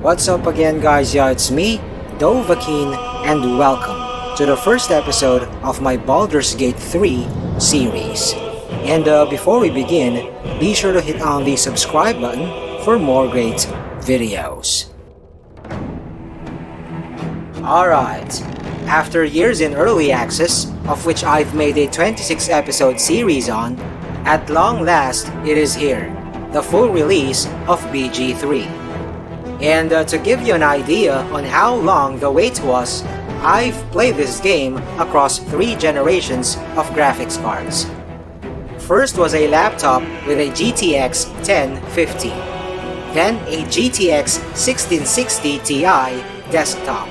What's up again, guys? Yeah, it's me, Dovahkiin, and welcome to the first episode of my Baldur's Gate 3 series. And before we begin, be sure to hit on the subscribe button for more great videos. Alright, after years in early access, of which I've made a 26 episode series on, at long last it is here, the full release of BG3. And to give you an idea on how long the wait was, I've played this game across 3 generations of graphics cards. First was a laptop with a GTX 1050, then a GTX 1660 Ti desktop.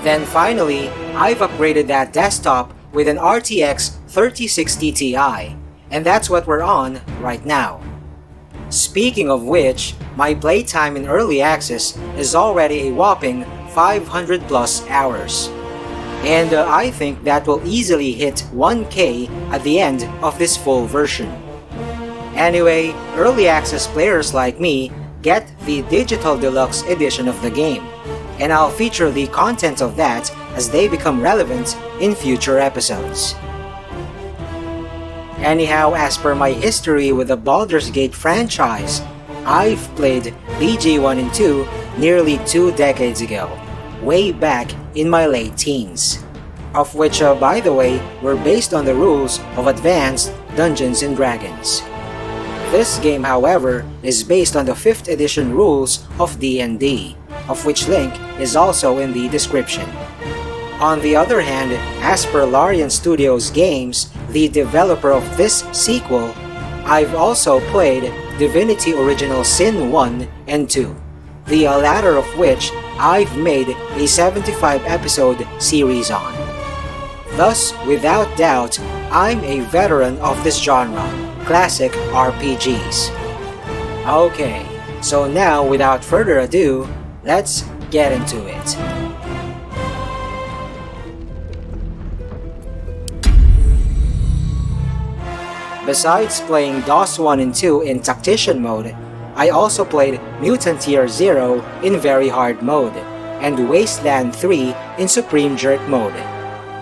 Then finally, I've upgraded that desktop with an RTX 3060 Ti, and that's what we're on right now. Speaking of which, my playtime in early access is already a whopping 500 plus hours. And I think that will easily hit 1K at the end of this full version. Anyway, early access players like me get the Digital Deluxe edition of the game, and I'll feature the content of that as they become relevant in future episodes. Anyhow, as per my history with the Baldur's Gate franchise, I've played BG1 and 2 nearly 2 decades ago, way back in my late teens, of which, by the way, were based on the rules of Advanced Dungeons & Dragons. This game, however, is based on the 5th edition rules of D&D, of which link is also in the description. On the other hand, as per Larian Studios Games, the developer of this sequel, I've also played Divinity Original Sin 1 and 2, the latter of which I've made a 75 episode series on. Thus, without doubt, I'm a veteran of this genre, classic RPGs. Okay, so now without further ado, let's get into it. Besides playing DOS 1 and 2 in Tactician mode, I also played Mutant Year Zero in Very Hard mode, and Wasteland 3 in Supreme Jerk mode.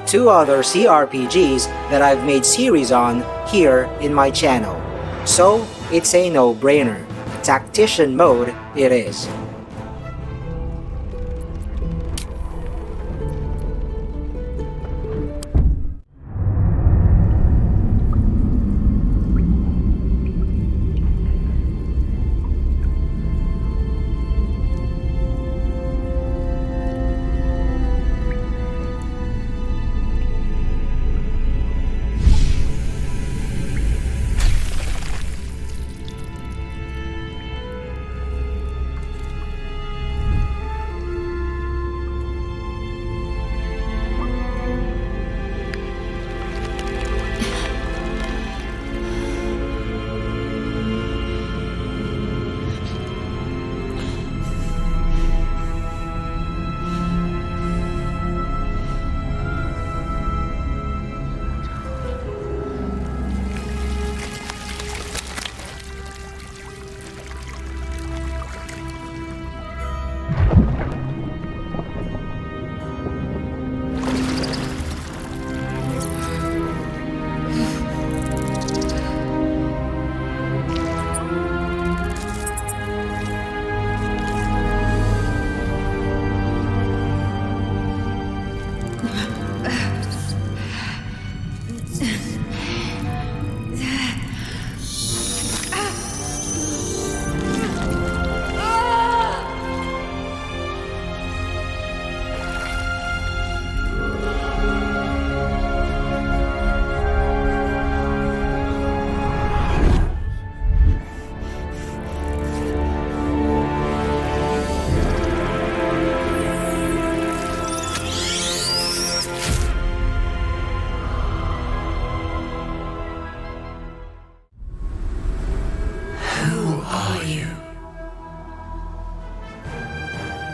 2 other CRPGs that I've made series on here in my channel. So, it's a no-brainer. Tactician mode it is.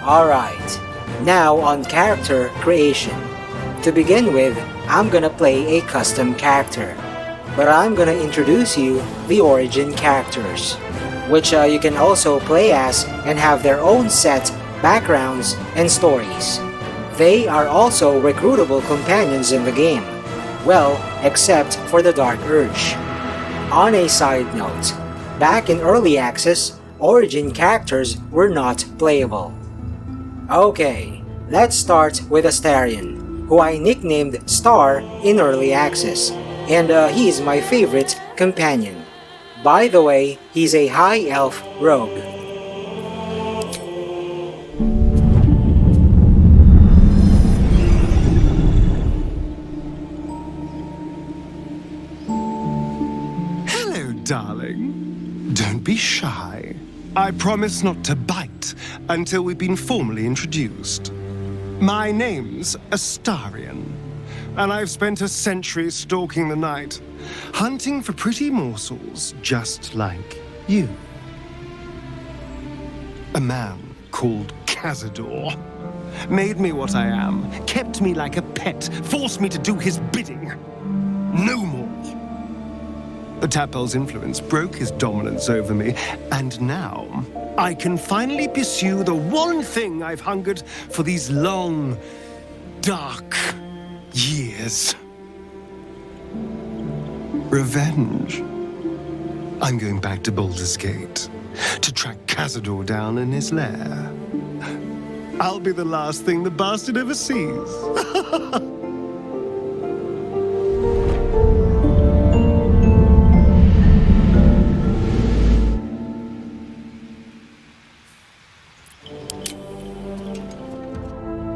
Alright, now on character creation. To begin with, I'm gonna play a custom character, but I'm gonna introduce you the origin characters, which you can also play as and have their own set backgrounds, and stories. They are also recruitable companions in the game. Well, except for the Dark Urge. On a side note, back in early access, Origin characters were not playable. Okay, let's start with Astarion, who I nicknamed Star in early access, and he's my favorite companion. By the way, he's a high elf rogue. Hello, darling. Don't be shy. I promise not to bite until we've been formally introduced. My name's Astarion, and I've spent a century stalking the night, hunting for pretty morsels just like you. A man called Cazador made me what I am, kept me like a pet, forced me to do his bidding. No more. The Tadpole's influence broke his dominance over me, and now I can finally pursue the one thing I've hungered for these long, dark years. Revenge. I'm going back to Baldur's Gate to track Cazador down in his lair. I'll be the last thing the bastard ever sees.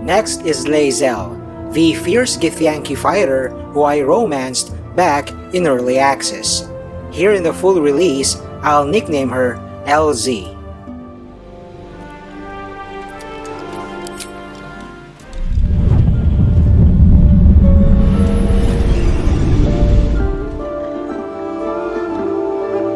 Next is Lae'zel, the fierce Githyanki fighter who I romanced back in early access. Here in the full release, I'll nickname her LZ.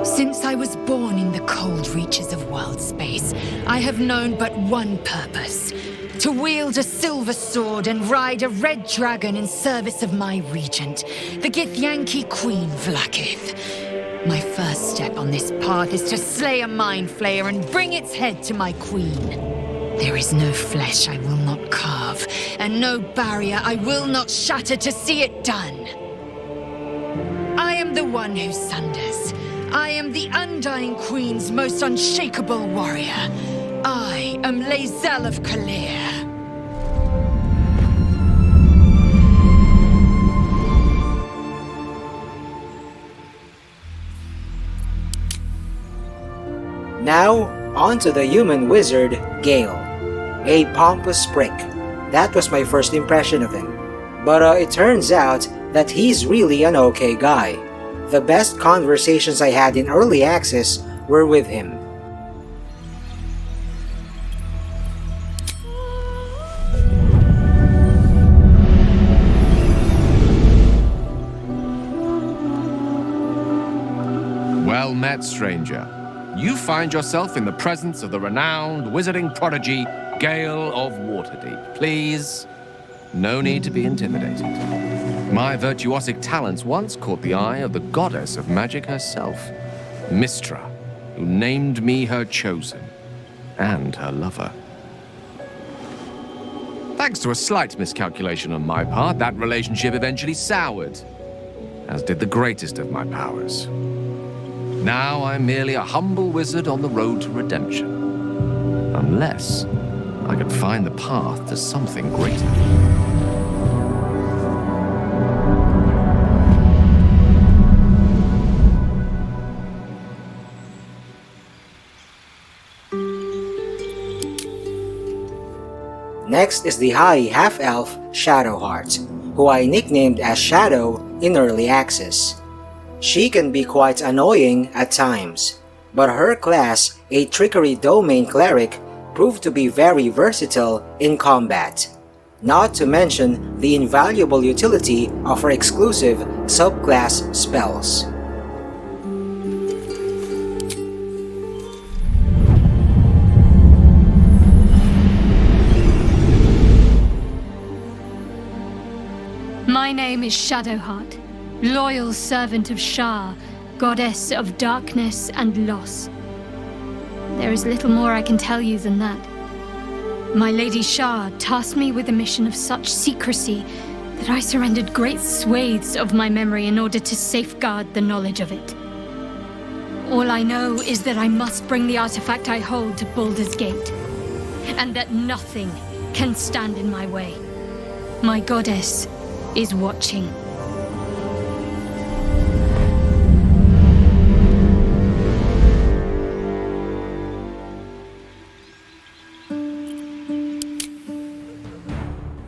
Since I was born in the cold reaches of world space, I have known but one purpose: to wield a silver sword and ride a red dragon in service of my regent, the Githyanki Queen Vlaakith. My first step on this path is to slay a mind flayer and bring its head to my queen. There is no flesh I will not carve, and no barrier I will not shatter to see it done. I am the one who sunders. I am the Undying Queen's most unshakable warrior. I am Lae'zel of Kalir. Now, onto the human wizard, Gale. A pompous prick. That was my first impression of him. But it turns out that he's really an okay guy. The best conversations I had in early access were with him. Well met, stranger. You find yourself in the presence of the renowned wizarding prodigy, Gale of Waterdeep. Please, no need to be intimidated. My virtuosic talents once caught the eye of the goddess of magic herself, Mystra, who named me her chosen, and her lover. Thanks to a slight miscalculation on my part, that relationship eventually soured, as did the greatest of my powers. Now I'm merely a humble wizard on the road to redemption. Unless I can find the path to something greater. Next is the high half-elf Shadowheart, who I nicknamed as Shadow in early access. She can be quite annoying at times, but her class, a Trickery Domain Cleric, proved to be very versatile in combat. Not to mention the invaluable utility of her exclusive subclass spells. My name is Shadowheart, loyal servant of Shar, goddess of darkness and loss. There is little more I can tell you than that. My Lady Shah tasked me with a mission of such secrecy that I surrendered great swathes of my memory in order to safeguard the knowledge of it. All I know is that I must bring the artifact I hold to Baldur's Gate, and that nothing can stand in my way. My goddess is watching.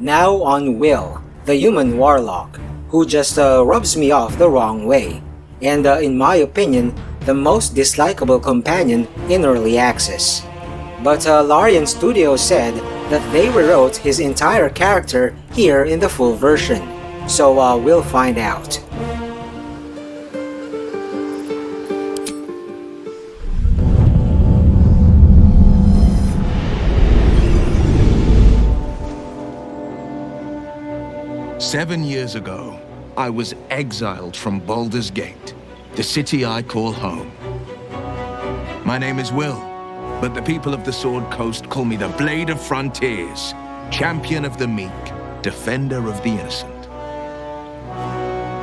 Now on Will, the human warlock, who just rubs me off the wrong way, and in my opinion, the most dislikable companion in early access. But Larian Studios said that they rewrote his entire character here in the full version, so we'll find out. "7 years ago, I was exiled from Baldur's Gate, the city I call home. My name is Will, but the people of the Sword Coast call me the Blade of Frontiers, champion of the meek, defender of the innocent.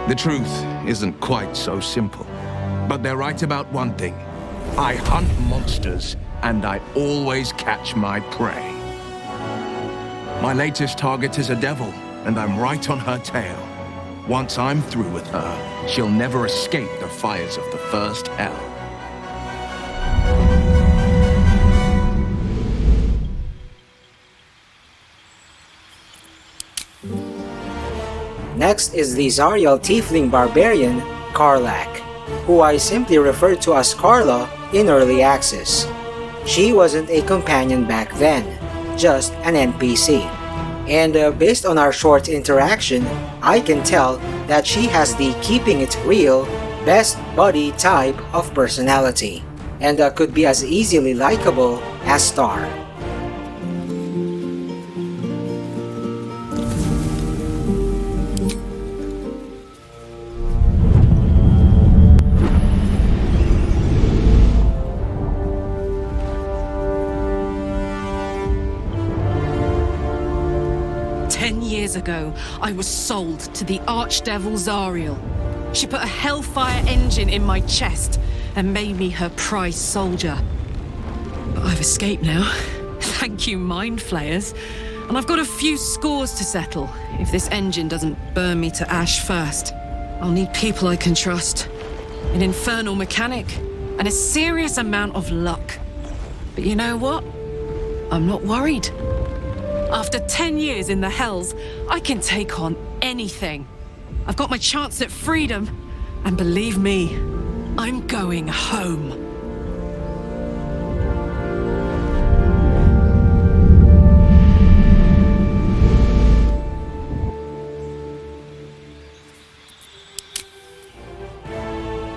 The truth isn't quite so simple, but they're right about one thing. I hunt monsters, and I always catch my prey. My latest target is a devil, and I'm right on her tail. Once I'm through with her, she'll never escape the fires of the first hell." Next is the Zariel Tiefling Barbarian, Karlak, who I simply referred to as Carla in early access. She wasn't a companion back then, just an NPC. And based on our short interaction, I can tell that she has the keeping it real, best buddy type of personality, and could be as easily likable as Star. Ago, I was sold to the Archdevil Zariel. She put a Hellfire engine in my chest and made me her prize soldier. But I've escaped now. Thank you, Mind Flayers. And I've got a few scores to settle. If this engine doesn't burn me to ash first, I'll need people I can trust, an infernal mechanic, and a serious amount of luck. But you know what? I'm not worried. After 10 years in the Hells, I can take on anything. I've got my chance at freedom, and believe me, I'm going home.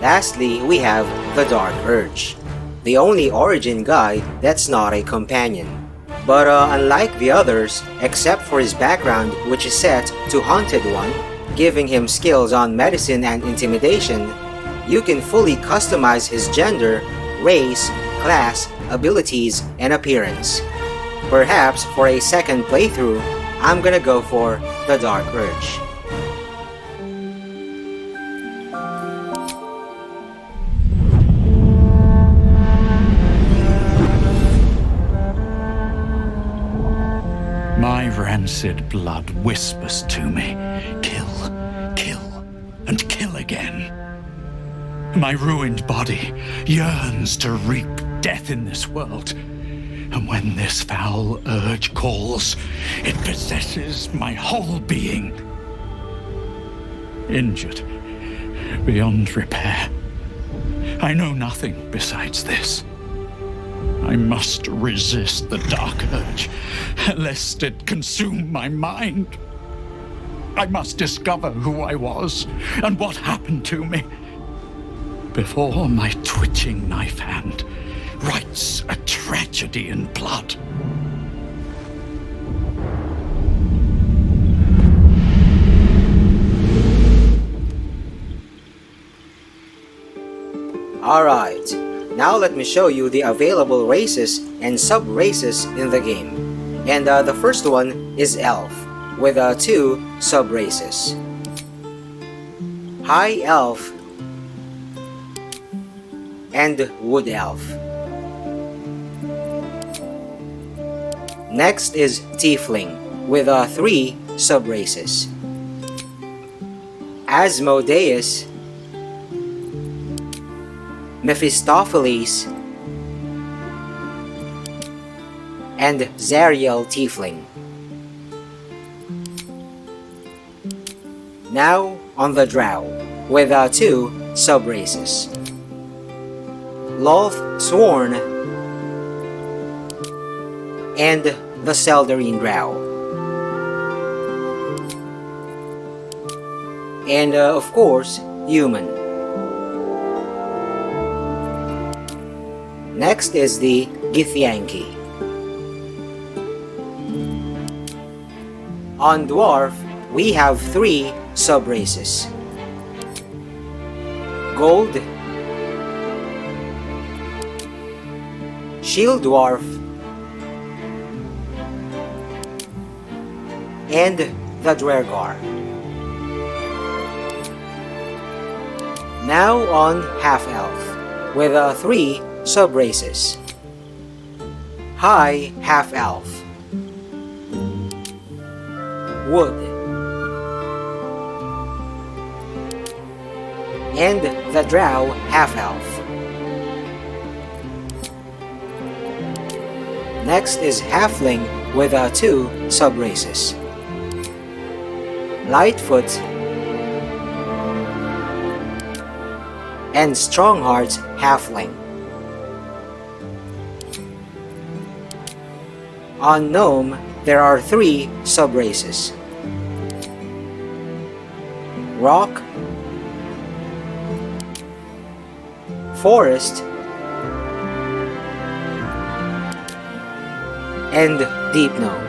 Lastly, we have the Dark Urge, the only origin guy that's not a companion. But unlike the others, except for his background which is set to Haunted One, giving him skills on medicine and intimidation, you can fully customize his gender, race, class, abilities, and appearance. Perhaps for a second playthrough, I'm gonna go for the Dark Urge. My rancid blood whispers to me, kill, kill, and kill again. My ruined body yearns to reap death in this world. And when this foul urge calls, it possesses my whole being. Injured beyond repair, I know nothing besides this. I must resist the dark urge, lest it consume my mind. I must discover who I was and what happened to me before my twitching knife hand writes a tragedy in blood. Alright, Now let me show you the available races and sub-races in the game. And the first one is Elf, with 2 sub-races. High Elf and Wood Elf. Next is Tiefling, with 3 sub-races. Asmodeus, Mephistopheles, and Zariel Tiefling. Now on the Drow, with 2 sub-races. Lolth Sworn and the Seldarine Drow. And of course, Human. Next is the Githyanki. On Dwarf, we have 3 sub-races. Gold, Shield Dwarf, and the Dwergar. Now on Half-Elf, with 3 sub-races. High Half-Elf, Wood, and the Drow Half-Elf. Next is Halfling with 2 sub-races. Lightfoot and Strongheart Halfling. On Gnome, there are 3 sub-races. Rock, Forest, and Deep Gnome.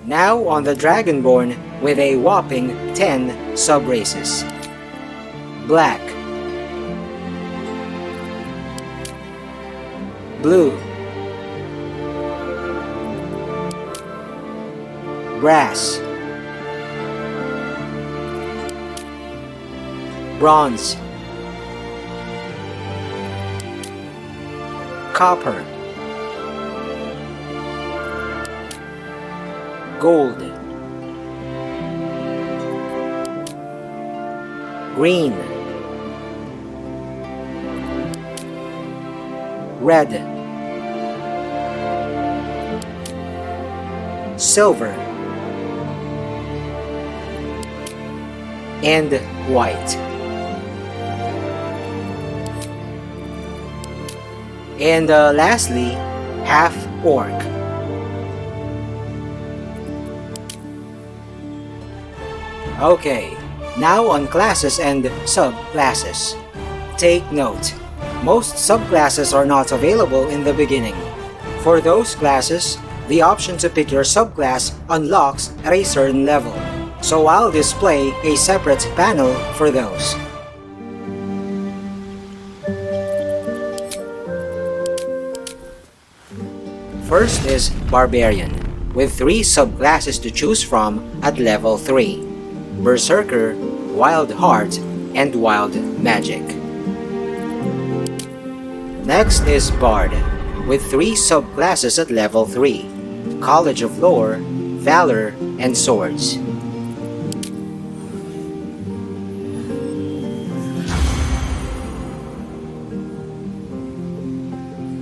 Now on the Dragonborn with a whopping 10 sub-races. Black, Blue, Brass, Bronze, Copper, Gold, Green, Red, Silver, and White. And lastly, half orc. Okay, now on classes and subclasses. Take note, most subclasses are not available in the beginning. For those classes, the option to pick your subclass unlocks at a certain level, so I'll display a separate panel for those. First is Barbarian, with 3 subclasses to choose from at level 3. Berserker, Wild Heart, and Wild Magic. Next is Bard, with 3 subclasses at level 3. College of Lore, Valor, and Swords.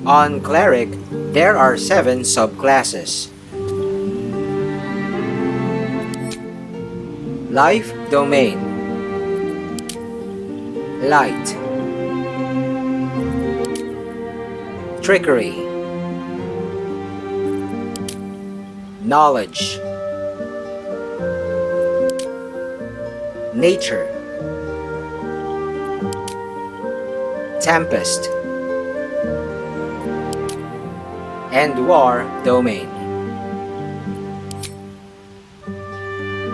On Cleric, there are 7 subclasses. Life Domain, Light, Trickery, Knowledge, Nature, Tempest, and War Domain.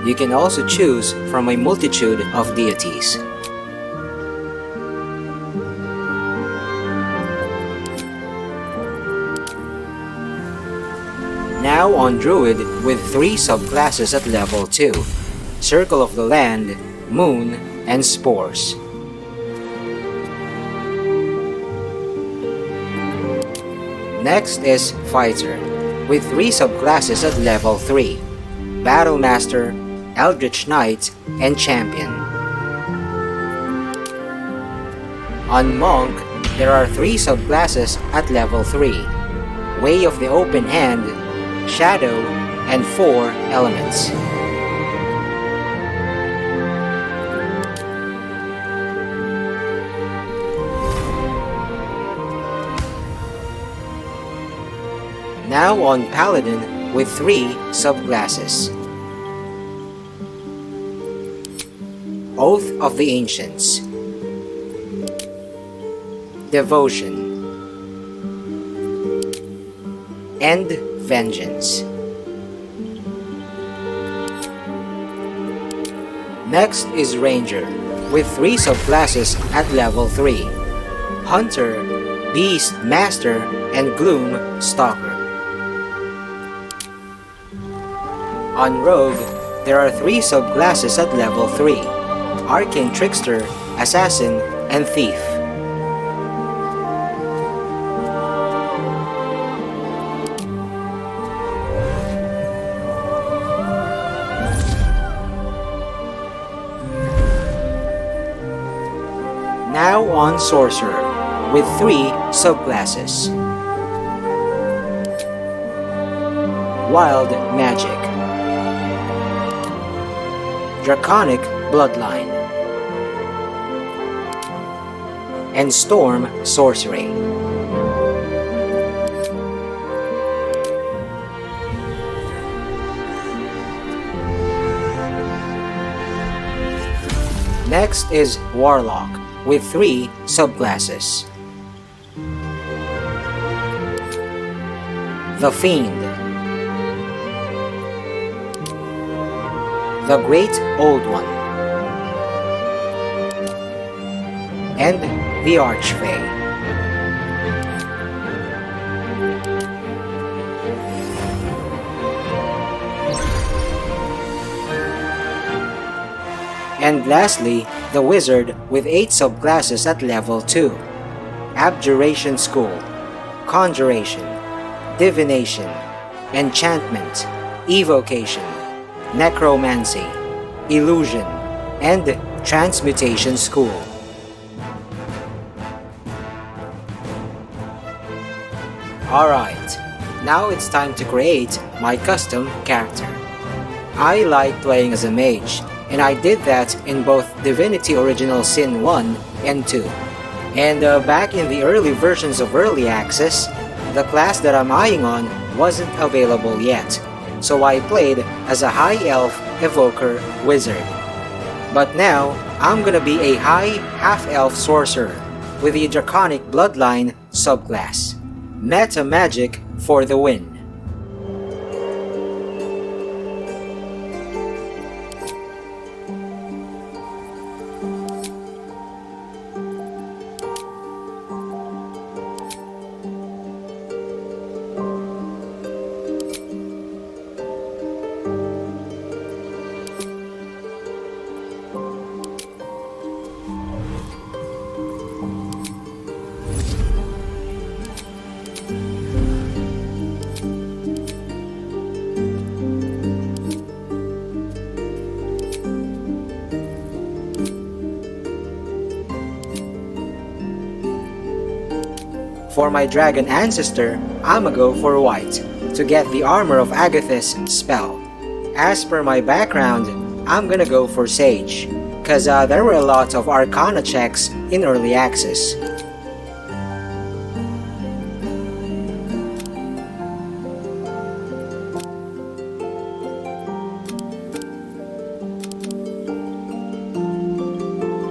You can also choose from a multitude of deities. Now on Druid with 3 subclasses at level 2, Circle of the Land, Moon, and Spores. Next is Fighter, with 3 subclasses at level 3, Battle Master, Eldritch Knight, and Champion. On Monk, there are 3 subclasses at level 3, Way of the Open Hand, Shadow, and 4 Elements. Now on Paladin with 3 subclasses. Oath of the Ancients, Devotion, and Vengeance. Next is Ranger, with 3 subclasses at level 3, Hunter, Beast Master, and Gloom Stalker. On Rogue, there are 3 subclasses at level 3, Arcane Trickster, Assassin, and Thief. Now on Sorcerer, with 3 subclasses. Wild Magic, Draconic Bloodline, and Storm Sorcery. Next is Warlock, with 3 subclasses. The Fiend, the Great Old One, and the Archfey. And lastly, the Wizard with 8 subclasses at level 2. Abjuration School, Conjuration, Divination, Enchantment, Evocation, Necromancy, Illusion, and Transmutation School. Alright, now it's time to create my custom character. I like playing as a mage, and I did that in both Divinity Original Sin 1 and 2. And back in the early versions of Early Access, the class that I'm eyeing on wasn't available yet, so I played as a High Elf Evoker Wizard. But now, I'm gonna be a High Half-Elf Sorcerer with the Draconic Bloodline subclass. Meta Magic for the win. For my dragon ancestor, I'ma go for white, to get the Armor of Agathis spell. As per my background, I'm gonna go for Sage, cause there were a lot of Arcana checks in early access.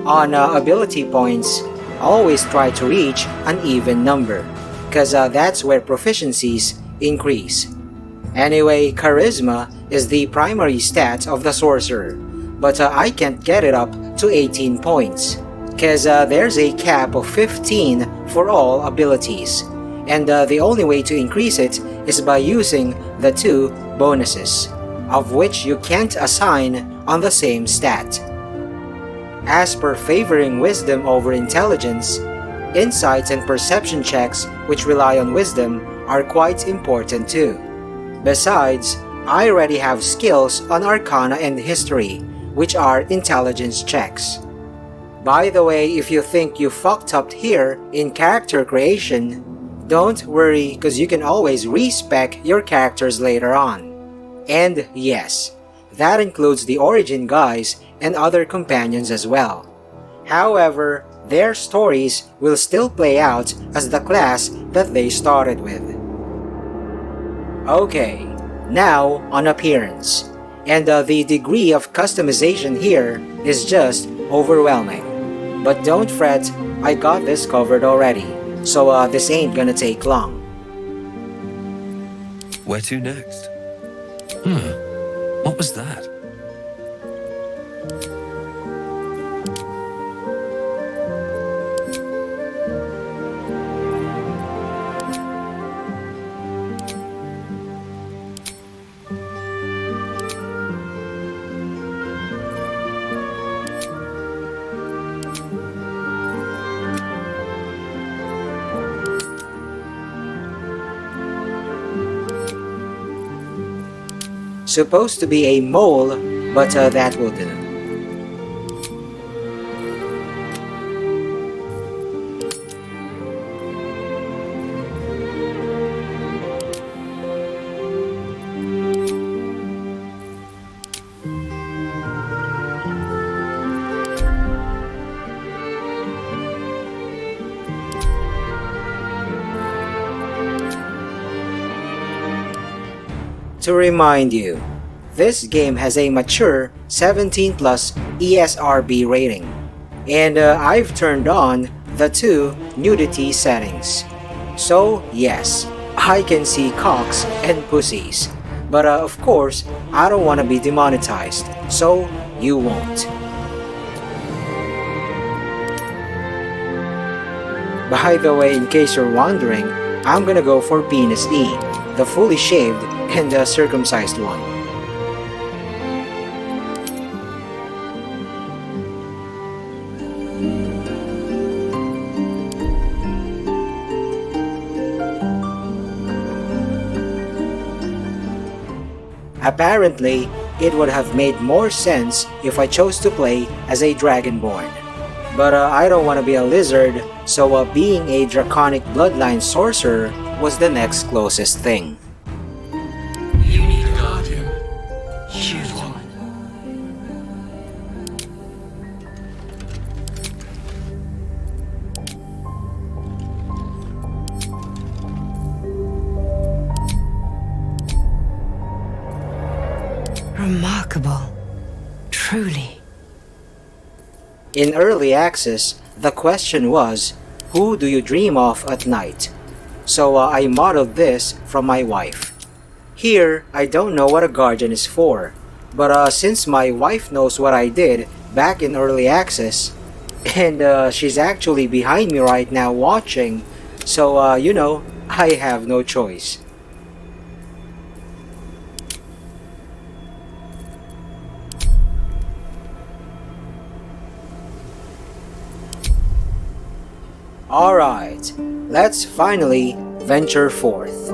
On ability points, always try to reach an even number, cause that's where proficiencies increase. Anyway, Charisma is the primary stat of the Sorcerer, but I can't get it up to 18 points, cause there's a cap of 15 for all abilities, and the only way to increase it is by using the two bonuses, of which you can't assign on the same stat. As per favoring wisdom over intelligence, insights and perception checks which rely on wisdom are quite important too. Besides, I already have skills on Arcana and History, which are intelligence checks. By the way, if you think you fucked up here in character creation, don't worry, cause you can always respec your characters later on. And yes, that includes the origin guys and other companions as well. However, their stories will still play out as the class that they started with. Okay, now on appearance. And the degree of customization here is just overwhelming. But don't fret, I got this covered already, so this ain't gonna take long. Where to next? What was that? Supposed to be a mole, but that will do. To remind you, this game has a mature 17 plus ESRB rating, and I've turned on the two nudity settings. So yes, I can see cocks and pussies, but of course I don't want to be demonetized, so you won't. By the way, in case you're wondering, I'm gonna go for Penis E, the fully shaved and circumcised one. Apparently, it would have made more sense if I chose to play as a Dragonborn. But I don't want to be a lizard, so being a draconic bloodline sorcerer was the next closest thing. You need a guardian. Choose one. Remarkable. Truly. In early access, the question was, who do you dream of at night? So I modeled this from my wife. Here, I don't know what a guardian is for, but since my wife knows what I did back in early access, and she's actually behind me right now watching, so you know, I have no choice. Alright, let's finally venture forth.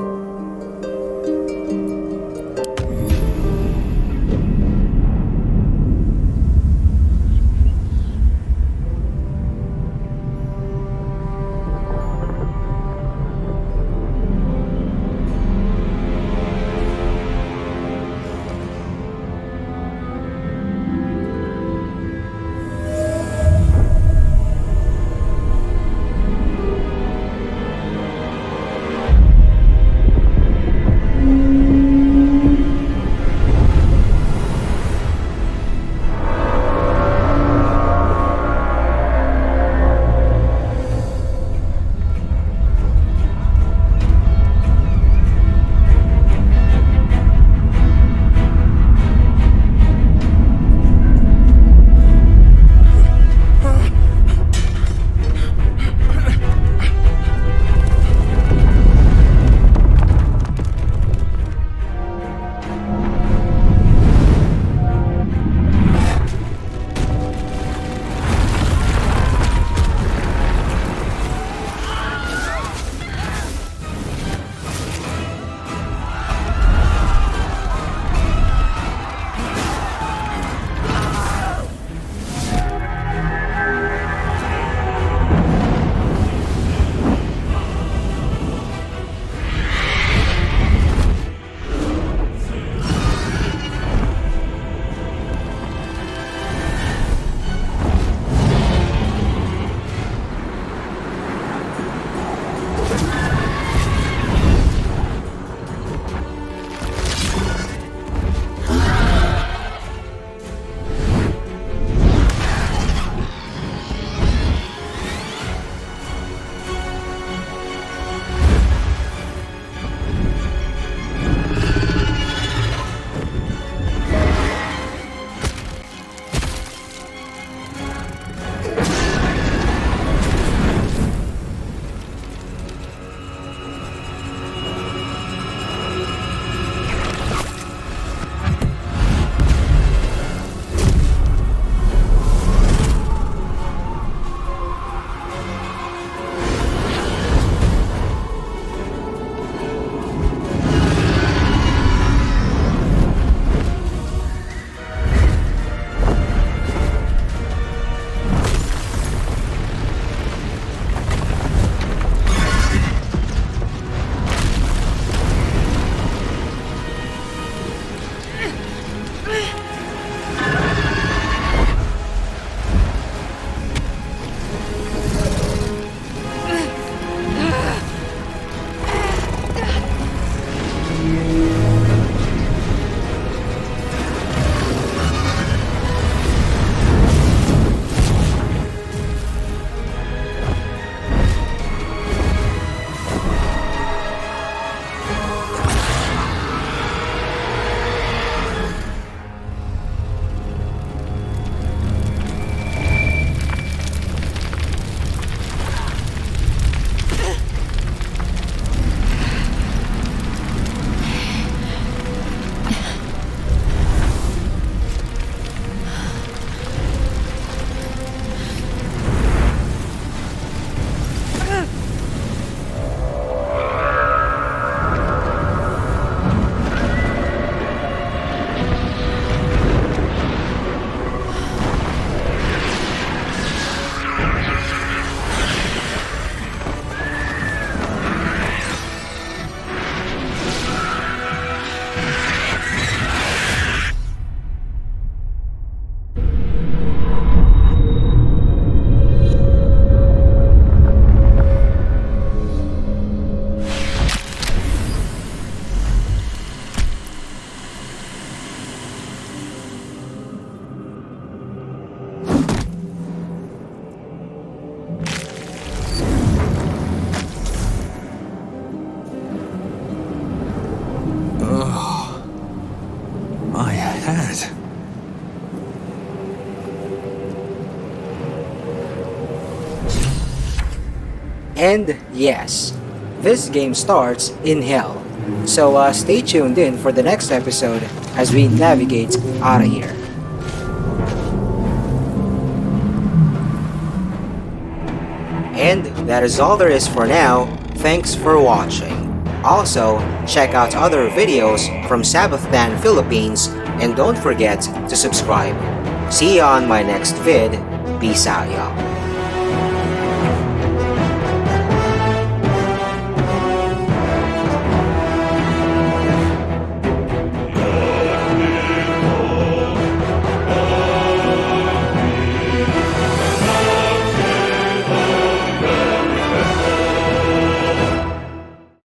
And yes, this game starts in hell. So stay tuned in for the next episode as we navigate out of here. And that is all there is for now. Thanks for watching. Also, check out other videos from Sabbath Band Philippines and don't forget to subscribe. See you on my next vid. Peace out, y'all.